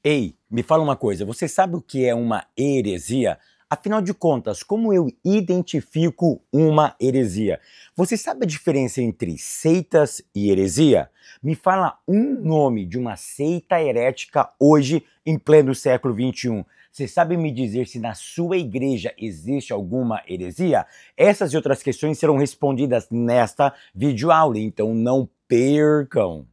Ei, me fala uma coisa, você sabe o que é uma heresia? Afinal de contas, como eu identifico uma heresia? Você sabe a diferença entre seitas e heresia? Me fala um nome de uma seita herética hoje, em pleno século XXI. Você sabe me dizer se na sua igreja existe alguma heresia? Essas e outras questões serão respondidas nesta videoaula, então não percam!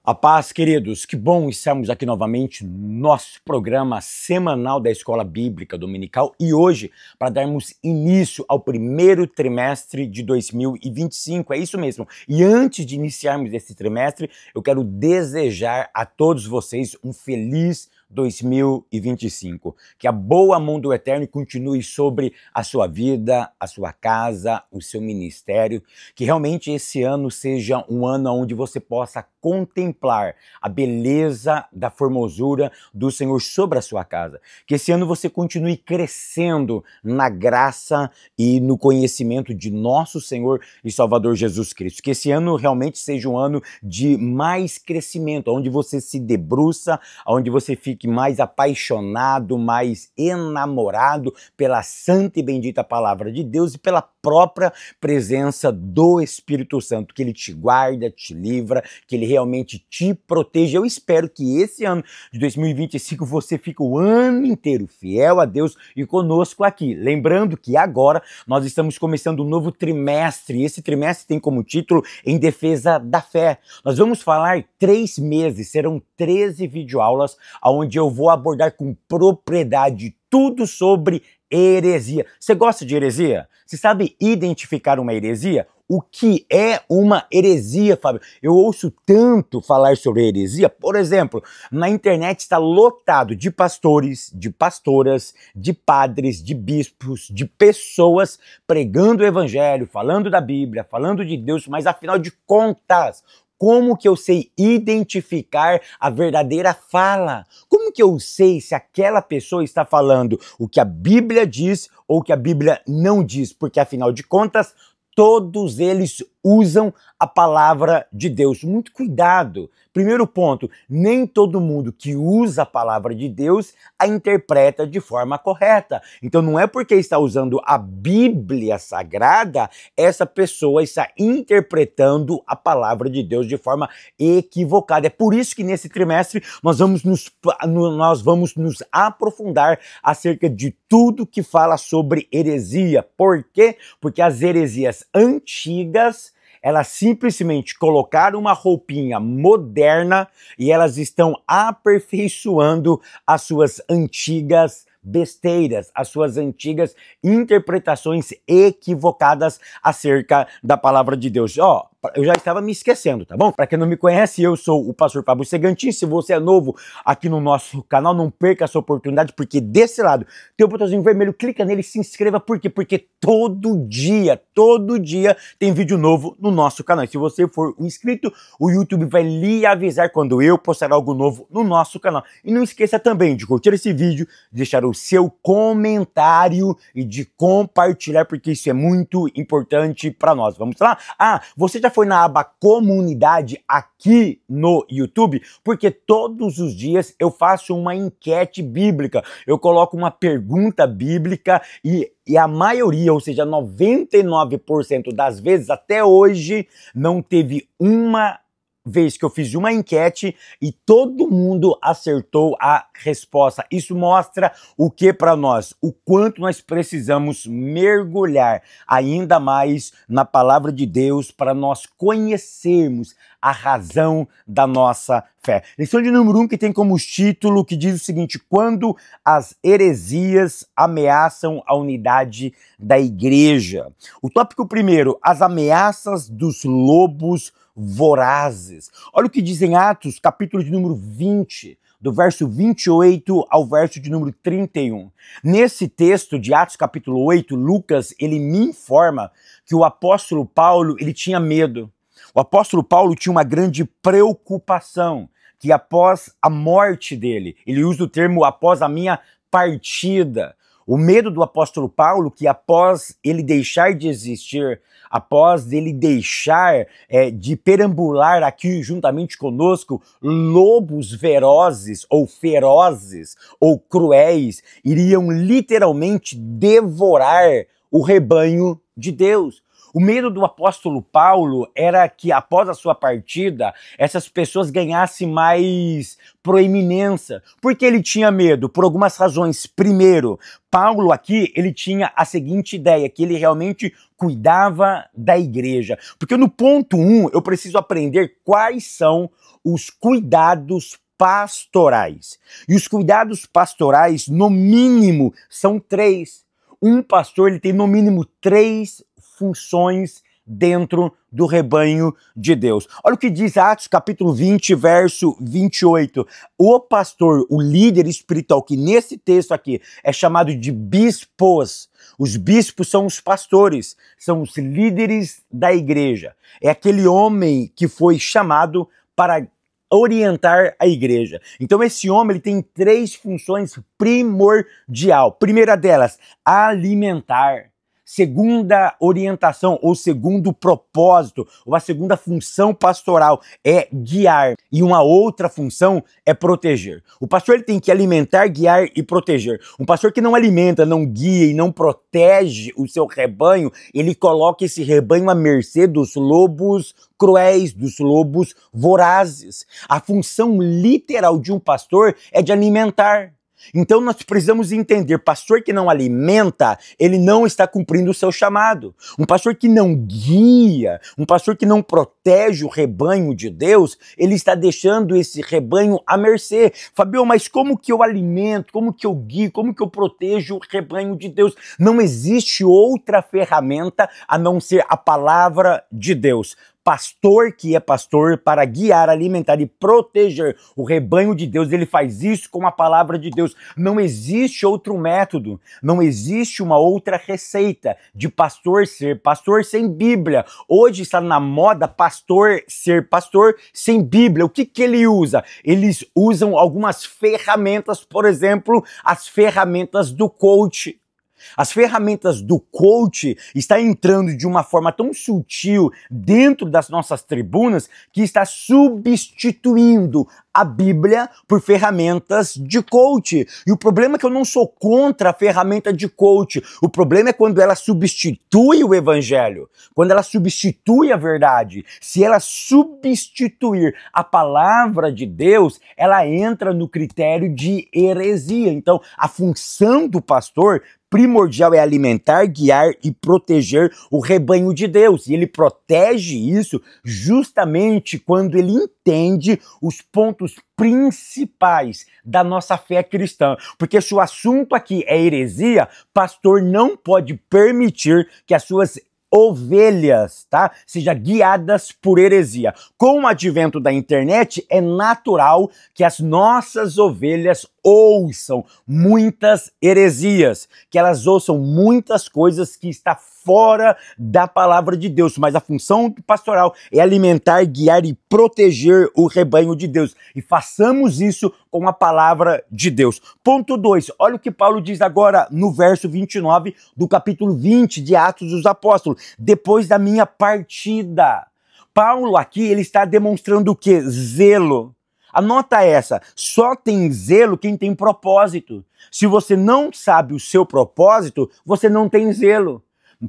A paz, queridos, que bom estarmos aqui novamente no nosso programa semanal da Escola Bíblica Dominical e hoje para darmos início ao primeiro trimestre de 2025, é isso mesmo. E antes de iniciarmos esse trimestre, eu quero desejar a todos vocês um feliz 2025. Que a boa mão do Eterno continue sobre a sua vida, a sua casa, o seu ministério. Que realmente esse ano seja um ano onde você possa contemplar a beleza da formosura do Senhor sobre a sua casa. Que esse ano você continue crescendo na graça e no conhecimento de nosso Senhor e Salvador Jesus Cristo. Que esse ano realmente seja um ano de mais crescimento, onde você se debruça, onde você fique mais apaixonado, mais enamorado pela santa e bendita palavra de Deus e pela própria presença do Espírito Santo, que ele te guarda, te livra, que ele realmente te proteja. Eu espero que esse ano de 2025 você fique o ano inteiro fiel a Deus e conosco aqui. Lembrando que agora nós estamos começando um novo trimestre, e esse trimestre tem como título Em Defesa da Fé. Nós vamos falar 3 meses, serão 13 videoaulas, onde eu vou abordar com propriedade tudo sobre heresia. Você gosta de heresia? Você sabe identificar uma heresia? O que é uma heresia, Fábio? Eu ouço tanto falar sobre heresia. Por exemplo, na internet está lotado de pastores, de pastoras, de padres, de bispos, de pessoas pregando o evangelho, falando da Bíblia, falando de Deus, mas afinal de contas, como que eu sei identificar a verdadeira fala? Como que eu sei se aquela pessoa está falando o que a Bíblia diz ou o que a Bíblia não diz? Porque afinal de contas, todos eles usam a palavra de Deus. Muito cuidado. Primeiro ponto, nem todo mundo que usa a palavra de Deus a interpreta de forma correta. Então não é porque está usando a Bíblia Sagrada, essa pessoa está interpretando a palavra de Deus de forma equivocada. É por isso que nesse trimestre nós vamos nos aprofundar acerca de tudo que fala sobre heresia. Por quê? Porque as heresias antigas, elas simplesmente colocaram uma roupinha moderna e elas estão aperfeiçoando as suas antigas besteiras, as suas antigas interpretações equivocadas acerca da palavra de Deus. Eu já estava me esquecendo, tá bom? Para quem não me conhece, eu sou o pastor Fábio Segantin. Se você é novo aqui no nosso canal, não perca essa oportunidade, porque desse lado tem o botãozinho vermelho, clica nele e se inscreva. Por quê? Porque todo dia tem vídeo novo no nosso canal. E se você for um inscrito, o YouTube vai lhe avisar quando eu postar algo novo no nosso canal. E não esqueça também de curtir esse vídeo, deixar o seu comentário e de compartilhar, porque isso é muito importante para nós. Vamos lá? Você já foi na aba comunidade aqui no YouTube? Porque todos os dias eu faço uma enquete bíblica. Eu coloco uma pergunta bíblica e a maioria, ou seja, 99% das vezes até hoje, não teve uma vez que eu fiz uma enquete e todo mundo acertou a resposta. Isso mostra o que para nós? O quanto nós precisamos mergulhar ainda mais na palavra de Deus para nós conhecermos a razão da nossa fé. Lição de número 1, que tem como título, que diz o seguinte: quando as heresias ameaçam a unidade da igreja. O tópico primeiro, as ameaças dos lobos vorazes. Olha o que diz em Atos, capítulo de número 20, do verso 28 ao verso de número 31. Nesse texto de Atos, capítulo 8, Lucas, ele me informa que o apóstolo Paulo, ele tinha medo. O apóstolo Paulo tinha uma grande preocupação, que após a morte dele, ele usa o termo após a minha partida, O medo do apóstolo Paulo, que após ele deixar de existir, após ele deixar de perambular aqui juntamente conosco, lobos ferozes ou cruéis iriam literalmente devorar o rebanho de Deus. O medo do apóstolo Paulo era que após a sua partida, essas pessoas ganhassem mais proeminência. Por que ele tinha medo? Por algumas razões. Primeiro, Paulo aqui, ele tinha a seguinte ideia, que ele realmente cuidava da igreja. Porque no ponto 1, eu preciso aprender quais são os cuidados pastorais. E os cuidados pastorais, no mínimo, são 3. Um pastor, ele tem no mínimo 3 funções dentro do rebanho de Deus. Olha o que diz Atos capítulo 20, verso 28. O pastor, o líder espiritual, que nesse texto aqui é chamado de bispos. Os bispos são os pastores, são os líderes da igreja. É aquele homem que foi chamado para orientar a igreja. Então esse homem ele tem 3 funções primordiais. Primeira delas, alimentar. Segunda orientação, ou segundo propósito, ou a segunda função pastoral é guiar. E uma outra função é proteger. O pastor ele tem que alimentar, guiar e proteger. Um pastor que não alimenta, não guia e não protege o seu rebanho, ele coloca esse rebanho à mercê dos lobos cruéis, dos lobos vorazes. A função literal de um pastor é de alimentar. Então nós precisamos entender, pastor que não alimenta, ele não está cumprindo o seu chamado. Um pastor que não guia, um pastor que não protege o rebanho de Deus, ele está deixando esse rebanho à mercê. Fabio, mas como que eu alimento, como que eu guio, como que eu protejo o rebanho de Deus? Não existe outra ferramenta a não ser a palavra de Deus. Pastor que é pastor para guiar, alimentar e proteger o rebanho de Deus, ele faz isso com a palavra de Deus. Não existe outro método, não existe uma outra receita de pastor sem Bíblia. Hoje está na moda pastor ser pastor sem Bíblia. O que ele usa? Eles usam algumas ferramentas, por exemplo, as ferramentas do coach. As ferramentas do coach estão entrando de uma forma tão sutil dentro das nossas tribunas que está substituindo a Bíblia por ferramentas de coach. E o problema é que eu não sou contra a ferramenta de coach. O problema é quando ela substitui o evangelho, quando ela substitui a verdade. Se ela substituir a palavra de Deus, ela entra no critério de heresia. Então, a função do pastor primordial é alimentar, guiar e proteger o rebanho de Deus. E ele protege isso justamente quando ele entende os pontos principais da nossa fé cristã. Porque se o assunto aqui é heresia, pastor não pode permitir que as suas ovelhas, tá? Sejam guiadas por heresia. Com o advento da internet, é natural que as nossas ovelhas ouçam muitas heresias, que elas ouçam muitas coisas que está fora da palavra de Deus, mas a função pastoral é alimentar, guiar e proteger o rebanho de Deus. E façamos isso com a palavra de Deus. Ponto 2, olha o que Paulo diz agora no verso 29 do capítulo 20 de Atos dos Apóstolos. Depois da minha partida. Paulo aqui, ele está demonstrando o quê? Zelo. Anota essa, só tem zelo quem tem propósito. Se você não sabe o seu propósito, você não tem zelo.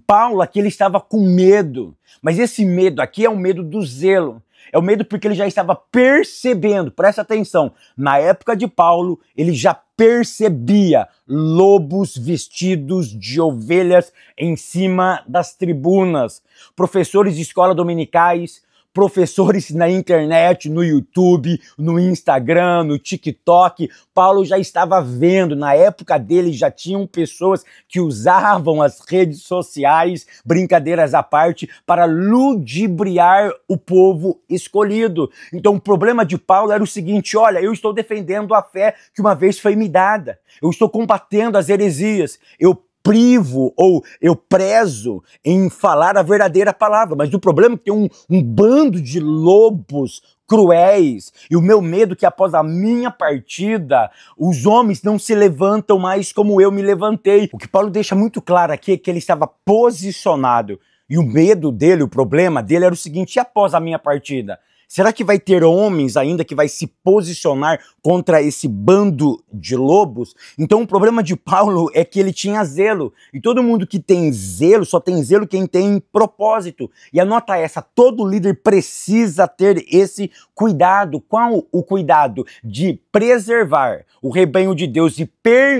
Paulo aqui ele estava com medo, mas esse medo aqui é o medo do zelo. É o medo porque ele já estava percebendo, presta atenção, na época de Paulo, ele já percebia lobos vestidos de ovelhas em cima das tribunas, professores de escola dominicais, professores na internet, no YouTube, no Instagram, no TikTok. Paulo já estava vendo, na época dele já tinham pessoas que usavam as redes sociais, brincadeiras à parte, para ludibriar o povo escolhido. Então o problema de Paulo era o seguinte, olha, eu estou defendendo a fé que uma vez foi me dada, eu estou combatendo as heresias, eu privo ou eu prezo em falar a verdadeira palavra, mas o problema é que tem um bando de lobos cruéis, e o meu medo é que após a minha partida, os homens não se levantam mais como eu me levantei. O que Paulo deixa muito claro aqui é que ele estava posicionado, e o medo dele, o problema dele era o seguinte: e após a minha partida? Será que vai ter homens ainda que vai se posicionar contra esse bando de lobos? Então o problema de Paulo é que ele tinha zelo. E todo mundo que tem zelo, só tem zelo quem tem propósito. E anota essa, todo líder precisa ter esse cuidado. Qual o cuidado? De preservar o rebanho de Deus e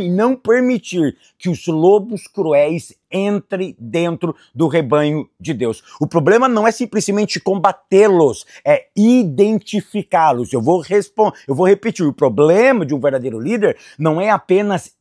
não permitir que os lobos cruéis entre dentro do rebanho de Deus. O problema não é simplesmente combatê-los, é identificá-los. Eu vou repetir, o problema de um verdadeiro líder não é apenas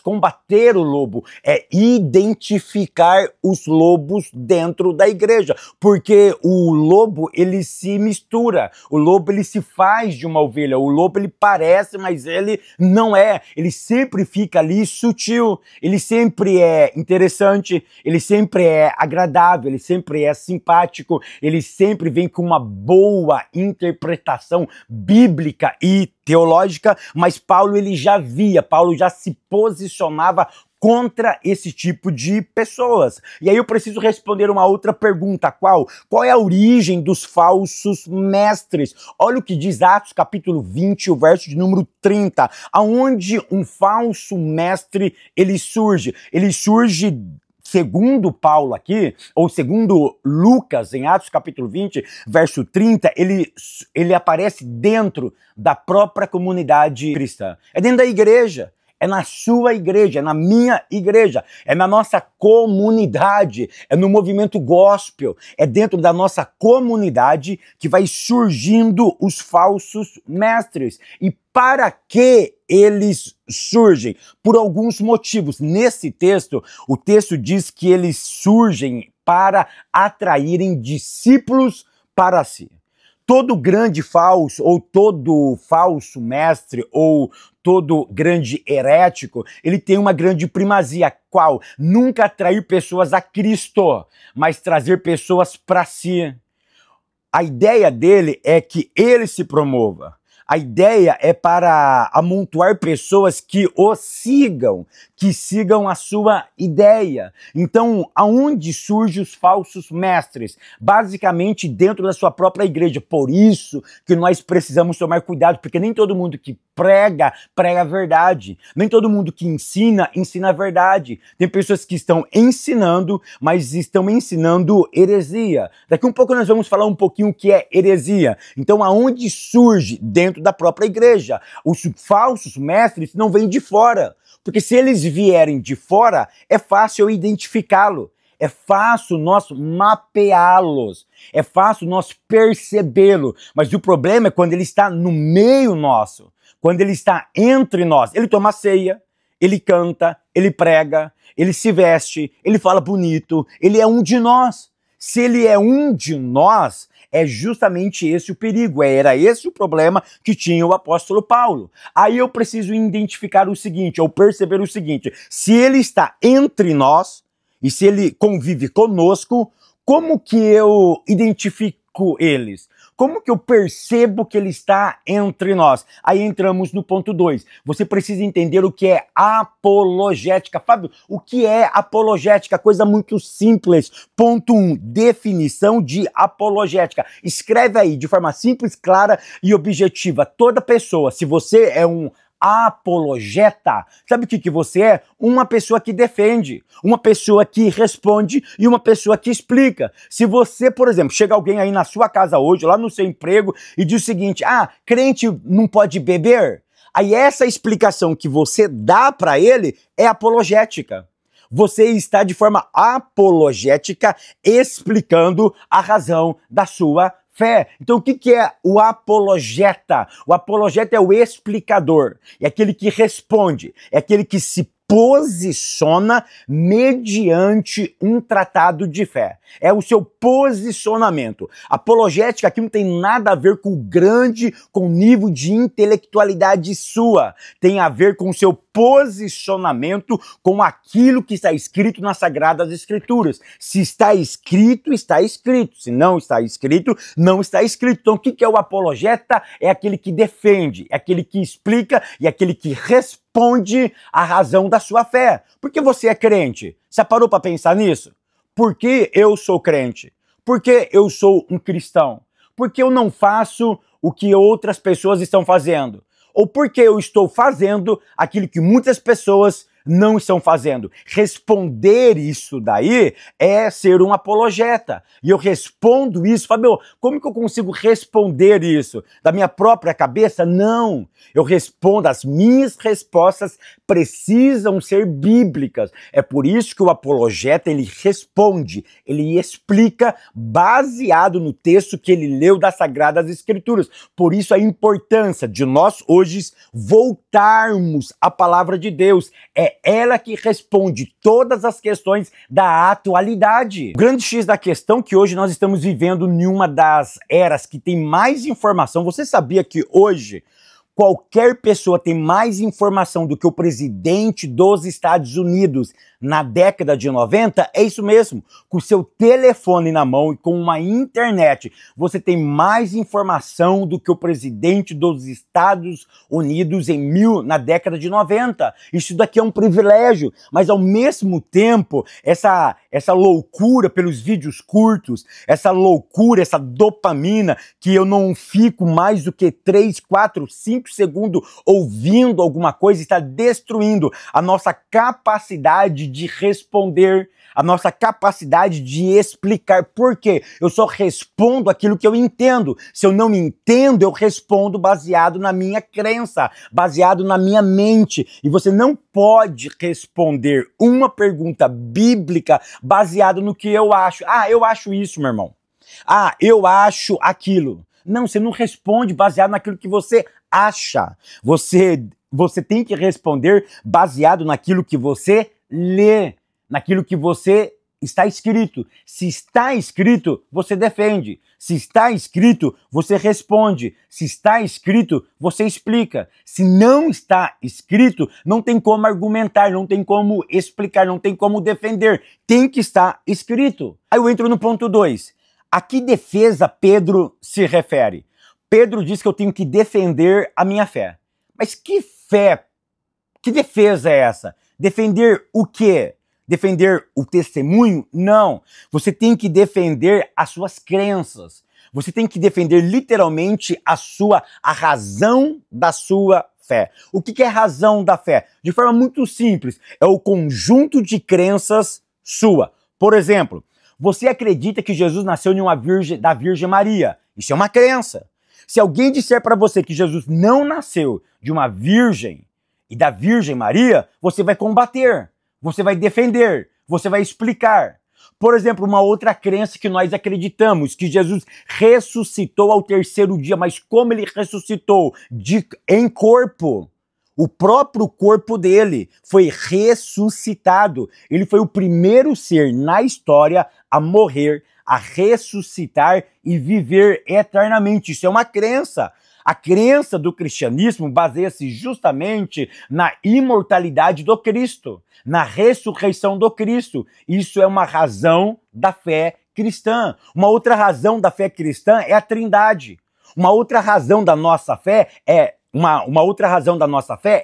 combater o lobo, é identificar os lobos dentro da igreja, porque o lobo ele se mistura, o lobo ele se faz de uma ovelha, o lobo ele parece, mas ele não é, ele sempre fica ali sutil, ele sempre é interessante, ele sempre é agradável, ele sempre é simpático, ele sempre vem com uma boa interpretação bíblica e teológica, mas Paulo já se posicionava contra esse tipo de pessoas. E aí eu preciso responder uma outra pergunta, qual é a origem dos falsos mestres? Olha o que diz Atos capítulo 20, o verso de número 30, aonde um falso mestre ele surge. Ele surge, segundo Paulo aqui, ou segundo Lucas, em Atos capítulo 20, verso 30, ele aparece dentro da própria comunidade cristã. É dentro da igreja. É na sua igreja, é na minha igreja, é na nossa comunidade, é no movimento gospel, é dentro da nossa comunidade que vai surgindo os falsos mestres. E para que eles surgem? Por alguns motivos. Nesse texto, o texto diz que eles surgem para atraírem discípulos para si. Todo grande falso, ou todo falso mestre, ou todo grande herético, ele tem uma grande primazia, qual? Nunca atrair pessoas a Cristo, mas trazer pessoas para si. A ideia dele é que ele se promova. A ideia é para amontoar pessoas que o sigam, que sigam a sua ideia. Então, aonde surgem os falsos mestres? Basicamente dentro da sua própria igreja. Por isso que nós precisamos tomar cuidado, porque nem todo mundo que prega a verdade. Nem todo mundo que ensina a verdade. Tem pessoas que estão ensinando, mas estão ensinando heresia. Daqui um pouco nós vamos falar um pouquinho o que é heresia. Então, aonde surge? Dentro da própria igreja. Os falsos mestres não vêm de fora, porque se eles vierem de fora, é fácil identificá-lo, é fácil nós mapeá-los, é fácil nós percebê-lo, mas o problema é quando ele está no meio nosso, quando ele está entre nós. Ele toma ceia, ele canta, ele prega, ele se veste, ele fala bonito, ele é um de nós. Se ele é um de nós, é justamente esse o perigo, era esse o problema que tinha o apóstolo Paulo. Aí eu preciso identificar o seguinte, ou perceber o seguinte: se ele está entre nós, e se ele convive conosco, como que eu identifico eles? Como que eu percebo que ele está entre nós? Aí entramos no ponto 2. Você precisa entender o que é apologética. Fábio, o que é apologética? Coisa muito simples. Ponto 1, definição de apologética. Escreve aí de forma simples, clara e objetiva. Toda pessoa, se você é um apologeta, sabe o que você é? Uma pessoa que defende, uma pessoa que responde e uma pessoa que explica. Se você, por exemplo, chega alguém aí na sua casa hoje, lá no seu emprego, e diz o seguinte: crente não pode beber? Aí essa explicação que você dá para ele é apologética. Você está de forma apologética explicando a razão da sua fé. Então o que é o apologeta? O apologeta é o explicador, é aquele que responde, é aquele que se posiciona mediante um tratado de fé. É o seu posicionamento. Apologética aqui não tem nada a ver com o nível de intelectualidade sua. Tem a ver com o seu posicionamento com aquilo que está escrito nas Sagradas Escrituras. Se está escrito, está escrito. Se não está escrito, não está escrito. Então, o que é o apologeta? É aquele que defende, é aquele que explica e é aquele que responde à razão da sua fé. Por que você é crente? Você parou para pensar nisso? Por que eu sou crente? Por que eu sou um cristão? Por que eu não faço o que outras pessoas estão fazendo? Ou por que eu estou fazendo aquilo que muitas pessoas não estão fazendo? Responder isso daí é ser um apologeta. E eu respondo isso, Fábio, como que eu consigo responder isso? Da minha própria cabeça? Não. Eu respondo, as minhas respostas precisam ser bíblicas. É por isso que o apologeta, ele responde, ele explica baseado no texto que ele leu das Sagradas Escrituras. Por isso a importância de nós hoje voltarmos à palavra de Deus. É ela que responde todas as questões da atualidade. O grande X da questão é que hoje nós estamos vivendo em uma das eras que tem mais informação. Você sabia que hoje qualquer pessoa tem mais informação do que o presidente dos Estados Unidos na década de 90? É isso mesmo. Com o seu telefone na mão e com uma internet, você tem mais informação do que o presidente dos Estados Unidos na década de 90. Isso daqui é um privilégio, mas ao mesmo tempo, essa loucura pelos vídeos curtos, essa loucura, essa dopamina, que eu não fico mais do que 3, 4, 5 segundos ouvindo alguma coisa, está destruindo a nossa capacidade de responder, a nossa capacidade de explicar. Por quê? Eu só respondo aquilo que eu entendo. Se eu não entendo, eu respondo baseado na minha crença, baseado na minha mente. E você não pode responder uma pergunta bíblica baseado no que eu acho. Ah, eu acho isso, meu irmão. Ah, eu acho aquilo. Não, você não responde baseado naquilo que você acha. Você tem que responder baseado naquilo que você lê, naquilo que você está escrito. Se está escrito, você defende. Se está escrito, você responde. Se está escrito, você explica. Se não está escrito, não tem como argumentar, não tem como explicar, não tem como defender. Tem que estar escrito. Aí eu entro no ponto 2. A que defesa Pedro se refere? Pedro diz que eu tenho que defender a minha fé. Mas que fé? Que defesa é essa? Defender o quê? Defender o testemunho? Não. Você tem que defender as suas crenças. Você tem que defender literalmente a razão da sua fé. O que é a razão da fé? De forma muito simples, é o conjunto de crenças sua. Por exemplo, você acredita que Jesus nasceu da Virgem Maria. Isso é uma crença. Se alguém disser para você que Jesus não nasceu de uma virgem e da Virgem Maria, você vai combater, você vai defender, você vai explicar. Por exemplo, uma outra crença que nós acreditamos, que Jesus ressuscitou ao 3º dia, mas como ele ressuscitou? Em corpo. O próprio corpo dele foi ressuscitado. Ele foi o primeiro ser na história a morrer, a ressuscitar e viver eternamente. Isso é uma crença. A crença do cristianismo baseia-se justamente na imortalidade do Cristo, na ressurreição do Cristo. Isso é uma razão da fé cristã. Uma outra razão da fé cristã é a Trindade. Uma outra razão da nossa fé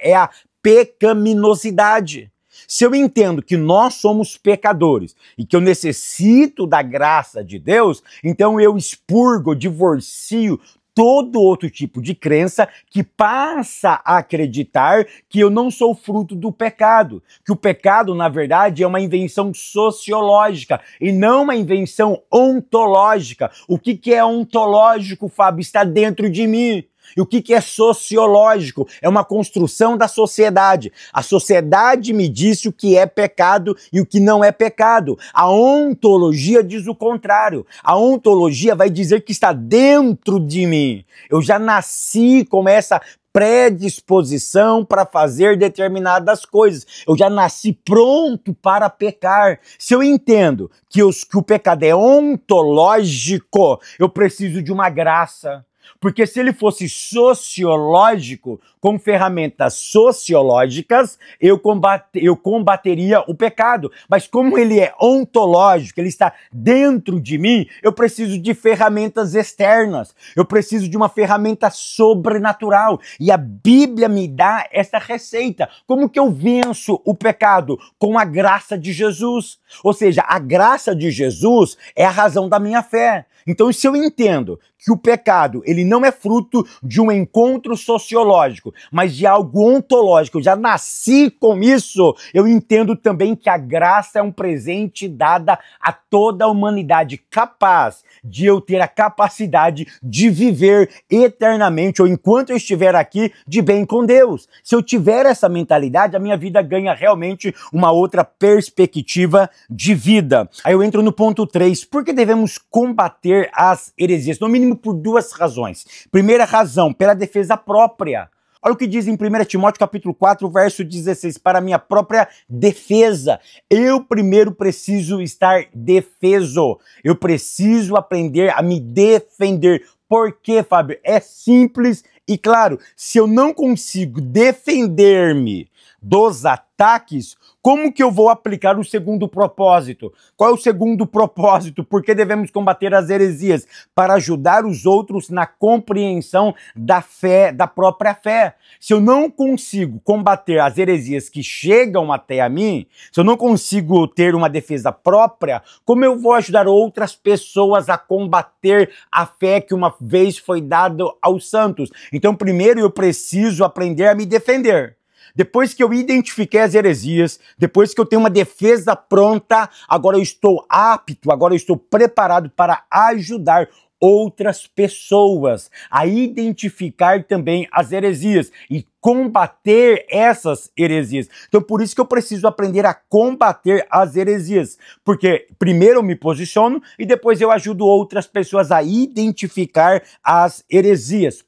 é a pecaminosidade. Se eu entendo que nós somos pecadores e que eu necessito da graça de Deus, então eu expurgo, eu divorcio todo outro tipo de crença que passa a acreditar que eu não sou fruto do pecado, que o pecado, na verdade, é uma invenção sociológica e não uma invenção ontológica. O que é ontológico, Fábio? Está dentro de mim. E o que é sociológico? É uma construção da sociedade. A sociedade me disse o que é pecado e o que não é pecado. A ontologia diz o contrário. A ontologia vai dizer que está dentro de mim. Eu já nasci com essa predisposição para fazer determinadas coisas. Eu já nasci pronto para pecar. Se eu entendo que o pecado é ontológico, eu preciso de uma graça. Porque se ele fosse sociológico, com ferramentas sociológicas, eu combateria o pecado. Mas como ele é ontológico, ele está dentro de mim, eu preciso de ferramentas externas. Eu preciso de uma ferramenta sobrenatural. E a Bíblia me dá essa receita. Como que eu venço o pecado? Com a graça de Jesus. Ou seja, a graça de Jesus é a razão da minha fé. Então, se eu entendo que o pecado ele não é fruto de um encontro sociológico, mas de algo ontológico, eu já nasci com isso, eu entendo também que a graça é um presente dada a toda a humanidade, capaz de eu ter a capacidade de viver eternamente, ou enquanto eu estiver aqui, de bem com Deus. Se eu tiver essa mentalidade, a minha vida ganha realmente uma outra perspectiva de vida. Aí eu entro no ponto 3. Por que devemos combater as heresias? No mínimo por duas razões. Primeira razão, pela defesa própria. Olha o que diz em 1 Timóteo capítulo 4, verso 16, para minha própria defesa. Eu primeiro preciso estar defeso. Eu preciso aprender a me defender. Por quê, Fábio? É simples e claro. Se eu não consigo defender-me dos ataques, como que eu vou aplicar o segundo propósito? Qual é o segundo propósito? Por que devemos combater as heresias? Para ajudar os outros na compreensão da fé, da própria fé. Se eu não consigo combater as heresias que chegam até a mim, se eu não consigo ter uma defesa própria, como eu vou ajudar outras pessoas a combater a fé que uma vez foi dada aos santos? Então, primeiro eu preciso aprender a me defender. Depois que eu identifiquei as heresias, depois que eu tenho uma defesa pronta, agora eu estou apto, agora eu estou preparado para ajudar outras pessoas a identificar também as heresias e combater essas heresias. Então, por isso que eu preciso aprender a combater as heresias, porque primeiro eu me posiciono e depois eu ajudo outras pessoas a identificar as heresias.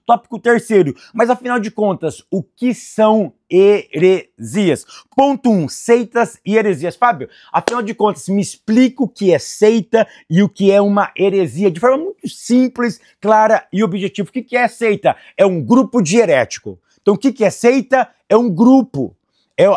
Tópico terceiro. Mas afinal de contas, o que são heresias? Ponto 1, seitas e heresias. Fábio, afinal de contas, me explica o que é seita e o que é uma heresia, de forma muito simples, clara e objetiva. O que é seita? É um grupo de herético. Então, o que é seita? É um grupo, é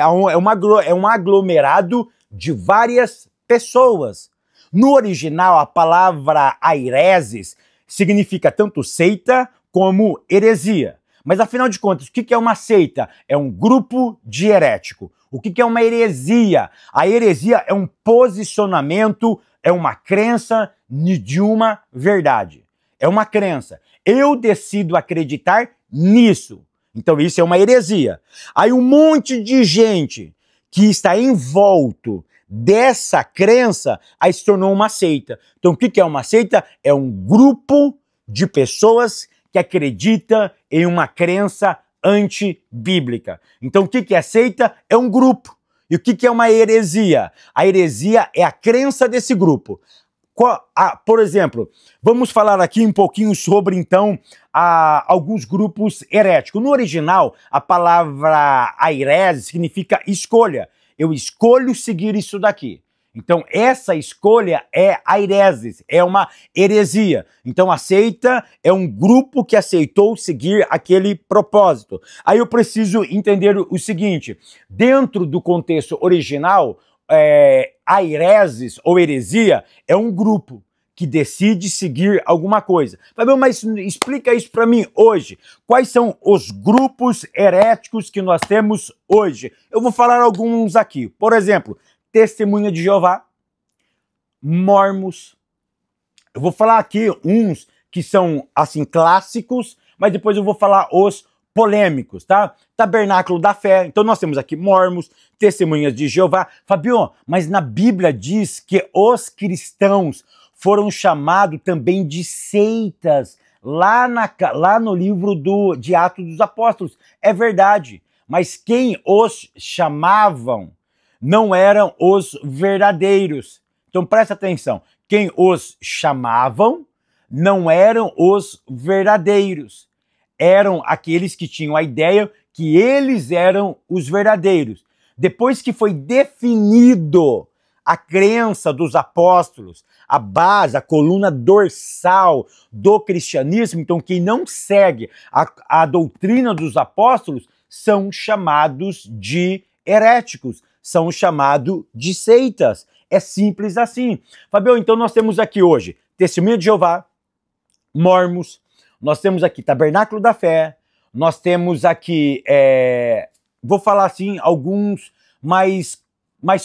um aglomerado de várias pessoas. No original, a palavra aireses significa tanto seita como heresia. Mas, afinal de contas, o que é uma seita? É um grupo de herético. O que é uma heresia? A heresia é um posicionamento, é uma crença de uma verdade. É uma crença. Eu decido acreditar nisso. Então isso é uma heresia. Aí um monte de gente que está envolto dessa crença, aí se tornou uma seita. Então o que é uma seita? É um grupo de pessoas que acredita em uma crença antibíblica. Então o que é seita? É um grupo. E o que é uma heresia? A heresia é a crença desse grupo. Por exemplo, vamos falar aqui um pouquinho sobre, então, alguns grupos heréticos. No original, a palavra airese significa escolha. Eu escolho seguir isso daqui. Então, essa escolha é aireses, é uma heresia. Então, a seita é um grupo que aceitou seguir aquele propósito. Aí eu preciso entender o seguinte, dentro do contexto original, aireses ou heresia é um grupo que decide seguir alguma coisa. Fábio, mas explica isso para mim hoje. Quais são os grupos heréticos que nós temos hoje? Eu vou falar alguns aqui. Por exemplo, Testemunha de Jeová, Mormons. Eu vou falar aqui uns que são, assim, clássicos, mas depois eu vou falar os polêmicos, tá? Tabernáculo da Fé. Então nós temos aqui Mormons, Testemunhas de Jeová. Fabio, mas na Bíblia diz que os cristãos foram chamados também de seitas lá no livro de Atos dos Apóstolos. É verdade, mas quem os chamavam não eram os verdadeiros. Então presta atenção, quem os chamavam não eram os verdadeiros. Eram aqueles que tinham a ideia que eles eram os verdadeiros. Depois que foi definido a crença dos apóstolos, a base, a coluna dorsal do cristianismo. Então, quem não segue a doutrina dos apóstolos são chamados de heréticos, são chamados de seitas. É simples assim. Fabio, então nós temos aqui hoje Testemunha de Jeová, Mormons, nós temos aqui Tabernáculo da Fé, nós temos aqui, vou falar assim, alguns mais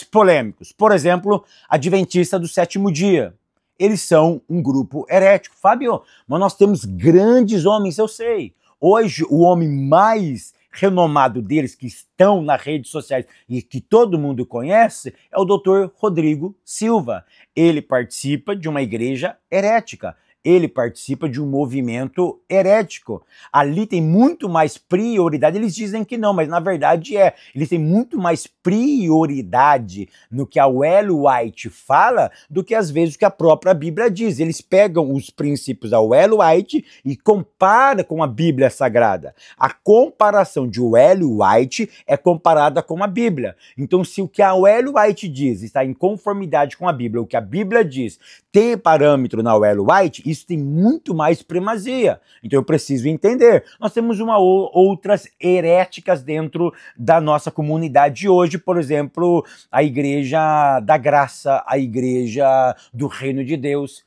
polêmicos. Por exemplo, Adventista do Sétimo Dia. Eles são um grupo herético. Fábio, mas nós temos grandes homens, eu sei. Hoje, o homem mais renomado deles, que estão nas redes sociais e que todo mundo conhece, é o Dr. Rodrigo Silva. Ele participa de uma igreja herética. Ele participa de um movimento herético. Ali tem muito mais prioridade. Eles dizem que não, mas na verdade eles têm muito mais prioridade no que a Ellen White fala do que às vezes o que a própria Bíblia diz. Eles pegam os princípios da Ellen White e comparam com a Bíblia Sagrada. A comparação de Ellen White é comparada com a Bíblia. Então, se o que a Ellen White diz está em conformidade com a Bíblia, o que a Bíblia diz tem parâmetro na Ellen White, isso tem muito mais primazia. Então eu preciso entender. Nós temos outras heréticas dentro da nossa comunidade hoje, por exemplo, a Igreja da Graça, a Igreja do Reino de Deus.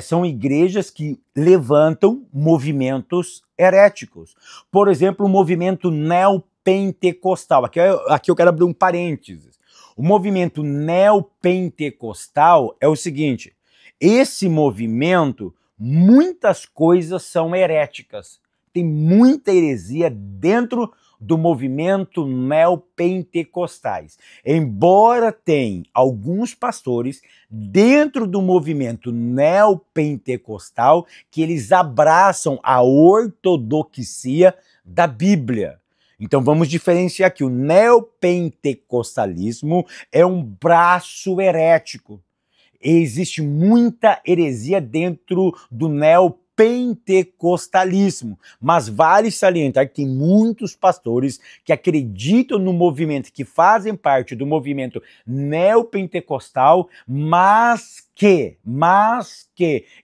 São igrejas que levantam movimentos heréticos. Por exemplo, o movimento neopentecostal. Aqui eu quero abrir um parênteses. O movimento neopentecostal é o seguinte: esse movimento, muitas coisas são heréticas. Tem muita heresia dentro do movimento neopentecostais. Embora tenha alguns pastores dentro do movimento neopentecostal que eles abraçam a ortodoxia da Bíblia. Então vamos diferenciar aqui. O neopentecostalismo é um braço herético. Existe muita heresia dentro do neopentecostalismo, mas vale salientar que tem muitos pastores que acreditam no movimento, que fazem parte do movimento neopentecostal, mas que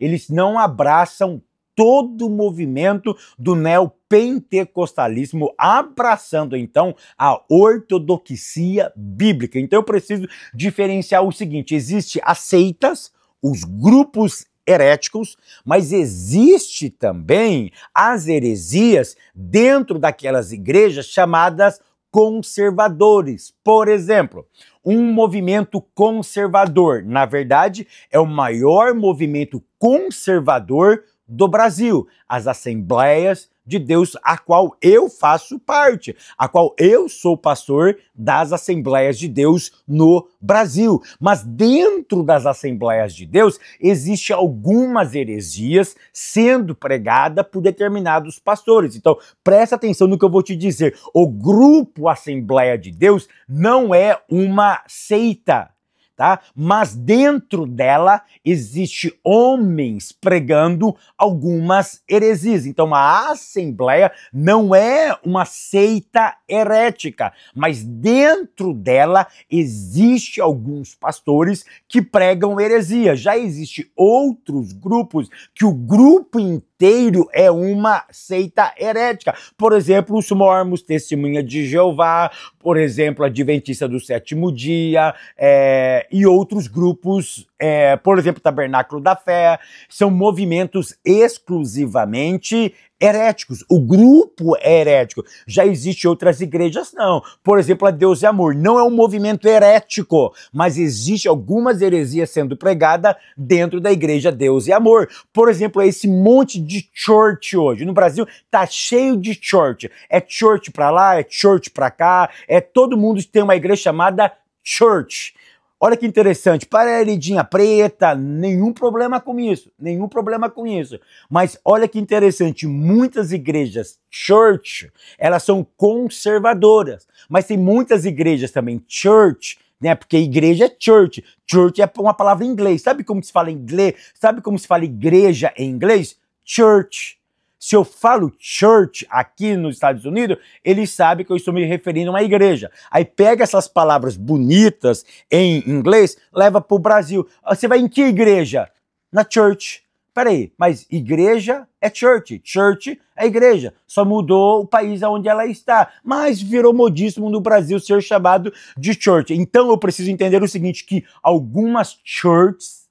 eles não abraçam todo o movimento do neopentecostalismo, abraçando então a ortodoxia bíblica. Então eu preciso diferenciar o seguinte: existe as seitas, os grupos heréticos, mas existe também as heresias dentro daquelas igrejas chamadas conservadores. Por exemplo, um movimento conservador, na verdade, é o maior movimento conservador do Brasil, as Assembleias de Deus, a qual eu faço parte, a qual eu sou pastor das Assembleias de Deus no Brasil. Mas dentro das Assembleias de Deus, existem algumas heresias sendo pregadas por determinados pastores. Então, presta atenção no que eu vou te dizer. O grupo Assembleia de Deus não é uma seita. Tá? Mas dentro dela existe homens pregando algumas heresias. Então a Assembleia não é uma seita herética, mas dentro dela existe alguns pastores que pregam heresia. Já existe outros grupos que o grupo inteiro é uma seita herética. Por exemplo, os Mormons, Testemunha de Jeová, por exemplo, Adventista do Sétimo Dia, e outros grupos, por exemplo, Tabernáculo da Fé, são movimentos exclusivamente heréticos. O grupo é herético. Já existem outras igrejas, não. Por exemplo, a Deus e Amor não é um movimento herético, mas existe algumas heresias sendo pregadas dentro da igreja Deus e Amor. Por exemplo, esse monte de church hoje. No Brasil tá cheio de church. É church pra lá, é church pra cá, todo mundo tem uma igreja chamada church. Olha que interessante, paredinha preta, nenhum problema com isso, nenhum problema com isso. Mas olha que interessante, muitas igrejas church, elas são conservadoras, mas tem muitas igrejas também church, né? Porque igreja é church, church é uma palavra em inglês. Sabe como se fala em inglês? Sabe como se fala igreja em inglês? Church. Se eu falo church aqui nos Estados Unidos, eles sabem que eu estou me referindo a uma igreja. Aí pega essas palavras bonitas em inglês, leva para o Brasil. Você vai em que igreja? Na church. Peraí, mas igreja é church, church é igreja. Só mudou o país onde ela está. Mas virou modíssimo no Brasil ser chamado de church. Então eu preciso entender o seguinte, que algumas church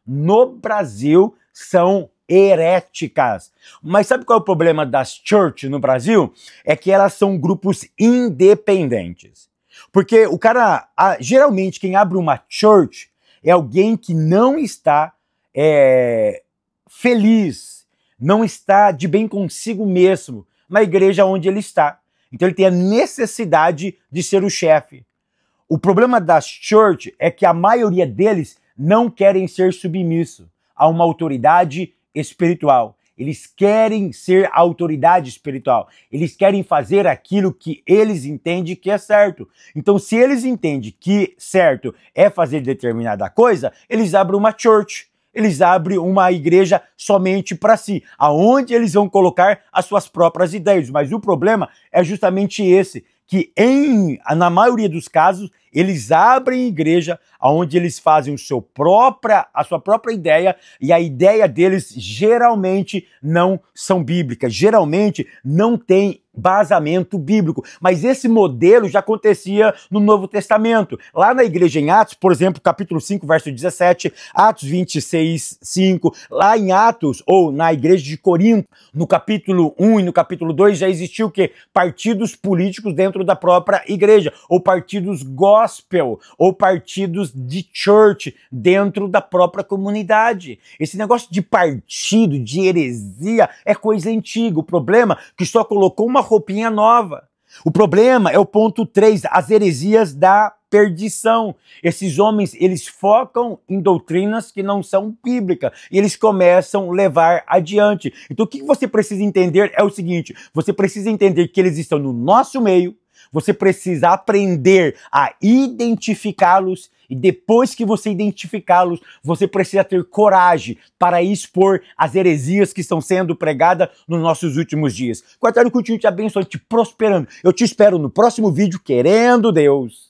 no Brasil são heréticas. Mas sabe qual é o problema das church no Brasil? É que elas são grupos independentes. Porque o cara, geralmente quem abre uma church é alguém que não está feliz, não está de bem consigo mesmo na igreja onde ele está. Então ele tem a necessidade de ser o chefe. O problema das church é que a maioria deles não querem ser submissos a uma autoridade espiritual. Eles querem ser a autoridade espiritual. Eles querem fazer aquilo que eles entendem que é certo. Então, se eles entendem que certo é fazer determinada coisa, eles abrem uma church. Eles abrem uma igreja somente para si, aonde eles vão colocar as suas próprias ideias. Mas o problema é justamente esse, que na maioria dos casos, eles abrem igreja onde eles fazem a sua própria ideia, e a ideia deles geralmente não são bíblicas, geralmente não tem basamento bíblico. Mas esse modelo já acontecia no Novo Testamento. Lá na igreja em Atos, por exemplo, capítulo 5, verso 17, Atos 26, 5, lá em Atos, ou na igreja de Corinto, no capítulo 1 e no capítulo 2, já existiu o quê? Partidos políticos dentro da própria igreja, ou partidos gospel, ou partidos de church dentro da própria comunidade. Esse negócio de partido, de heresia, é coisa antiga. O problema é que só colocou uma roupinha nova. O problema é o ponto 3, as heresias da perdição. Esses homens, eles focam em doutrinas que não são bíblicas e eles começam a levar adiante. Então o que você precisa entender é o seguinte, você precisa entender que eles estão no nosso meio, você precisa aprender a identificá-los e depois que você identificá-los, você precisa ter coragem para expor as heresias que estão sendo pregadas nos nossos últimos dias. Que o Eterno continue te abençoando, te prosperando. Eu te espero no próximo vídeo, querendo Deus.